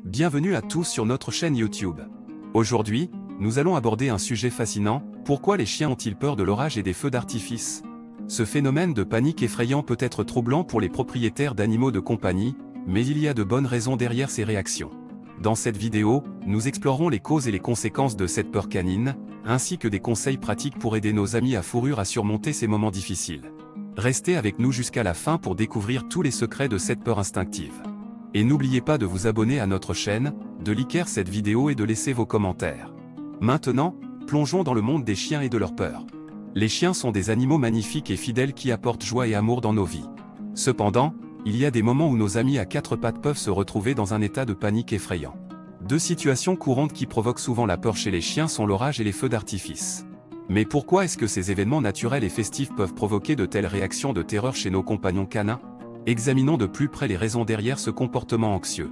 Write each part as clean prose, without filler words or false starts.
Bienvenue à tous sur notre chaîne YouTube. Aujourd'hui, nous allons aborder un sujet fascinant, pourquoi les chiens ont-ils peur de l'orage et des feux d'artifice? Ce phénomène de panique effrayant peut être troublant pour les propriétaires d'animaux de compagnie, mais il y a de bonnes raisons derrière ces réactions. Dans cette vidéo, nous explorerons les causes et les conséquences de cette peur canine, ainsi que des conseils pratiques pour aider nos amis à fourrure à surmonter ces moments difficiles. Restez avec nous jusqu'à la fin pour découvrir tous les secrets de cette peur instinctive. Et n'oubliez pas de vous abonner à notre chaîne, de liker cette vidéo et de laisser vos commentaires. Maintenant, plongeons dans le monde des chiens et de leur peur. Les chiens sont des animaux magnifiques et fidèles qui apportent joie et amour dans nos vies. Cependant, il y a des moments où nos amis à quatre pattes peuvent se retrouver dans un état de panique effrayant. Deux situations courantes qui provoquent souvent la peur chez les chiens sont l'orage et les feux d'artifice. Mais pourquoi est-ce que ces événements naturels et festifs peuvent provoquer de telles réactions de terreur chez nos compagnons canins? Examinons de plus près les raisons derrière ce comportement anxieux.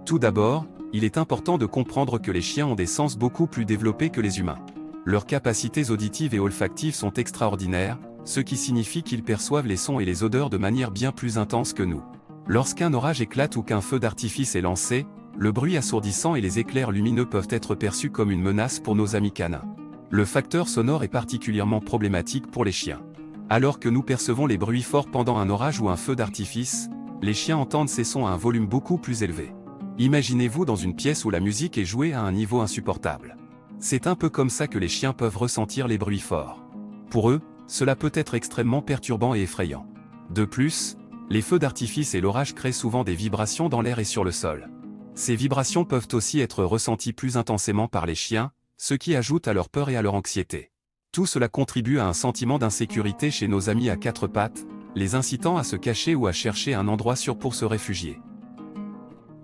Tout d'abord, il est important de comprendre que les chiens ont des sens beaucoup plus développés que les humains. Leurs capacités auditives et olfactives sont extraordinaires, ce qui signifie qu'ils perçoivent les sons et les odeurs de manière bien plus intense que nous. Lorsqu'un orage éclate ou qu'un feu d'artifice est lancé, le bruit assourdissant et les éclairs lumineux peuvent être perçus comme une menace pour nos amis canins. Le facteur sonore est particulièrement problématique pour les chiens. Alors que nous percevons les bruits forts pendant un orage ou un feu d'artifice, les chiens entendent ces sons à un volume beaucoup plus élevé. Imaginez-vous dans une pièce où la musique est jouée à un niveau insupportable. C'est un peu comme ça que les chiens peuvent ressentir les bruits forts. Pour eux, cela peut être extrêmement perturbant et effrayant. De plus, les feux d'artifice et l'orage créent souvent des vibrations dans l'air et sur le sol. Ces vibrations peuvent aussi être ressenties plus intensément par les chiens, ce qui ajoute à leur peur et à leur anxiété. Tout cela contribue à un sentiment d'insécurité chez nos amis à quatre pattes, les incitant à se cacher ou à chercher un endroit sûr pour se réfugier.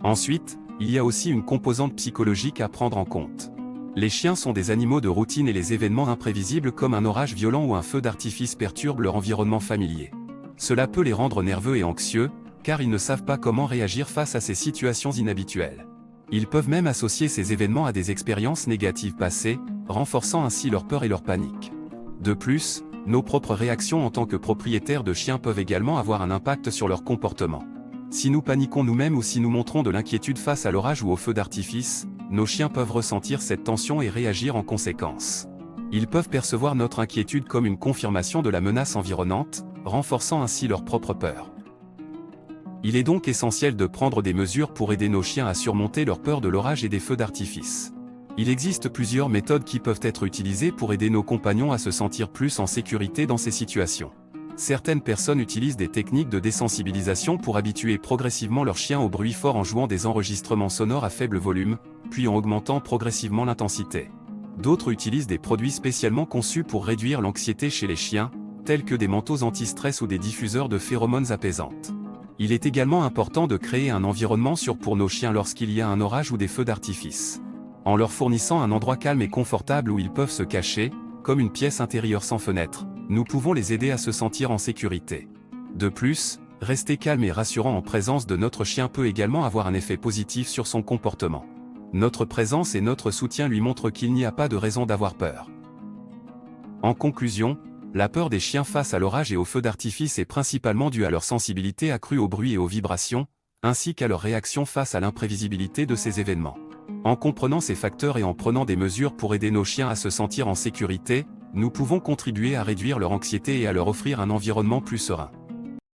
Ensuite, il y a aussi une composante psychologique à prendre en compte. Les chiens sont des animaux de routine et les événements imprévisibles comme un orage violent ou un feu d'artifice perturbent leur environnement familier. Cela peut les rendre nerveux et anxieux, car ils ne savent pas comment réagir face à ces situations inhabituelles. Ils peuvent même associer ces événements à des expériences négatives passées, renforçant ainsi leur peur et leur panique. De plus, nos propres réactions en tant que propriétaires de chiens peuvent également avoir un impact sur leur comportement. Si nous paniquons nous-mêmes ou si nous montrons de l'inquiétude face à l'orage ou au feu d'artifice, nos chiens peuvent ressentir cette tension et réagir en conséquence. Ils peuvent percevoir notre inquiétude comme une confirmation de la menace environnante, renforçant ainsi leur propre peur. Il est donc essentiel de prendre des mesures pour aider nos chiens à surmonter leur peur de l'orage et des feux d'artifice. Il existe plusieurs méthodes qui peuvent être utilisées pour aider nos compagnons à se sentir plus en sécurité dans ces situations. Certaines personnes utilisent des techniques de désensibilisation pour habituer progressivement leurs chiens au bruit fort en jouant des enregistrements sonores à faible volume, puis en augmentant progressivement l'intensité. D'autres utilisent des produits spécialement conçus pour réduire l'anxiété chez les chiens, tels que des manteaux anti-stress ou des diffuseurs de phéromones apaisantes. Il est également important de créer un environnement sûr pour nos chiens lorsqu'il y a un orage ou des feux d'artifice. En leur fournissant un endroit calme et confortable où ils peuvent se cacher, comme une pièce intérieure sans fenêtre, nous pouvons les aider à se sentir en sécurité. De plus, rester calme et rassurant en présence de notre chien peut également avoir un effet positif sur son comportement. Notre présence et notre soutien lui montrent qu'il n'y a pas de raison d'avoir peur. En conclusion, la peur des chiens face à l'orage et aux feux d'artifice est principalement due à leur sensibilité accrue au bruit et aux vibrations, ainsi qu'à leur réaction face à l'imprévisibilité de ces événements. En comprenant ces facteurs et en prenant des mesures pour aider nos chiens à se sentir en sécurité, nous pouvons contribuer à réduire leur anxiété et à leur offrir un environnement plus serein.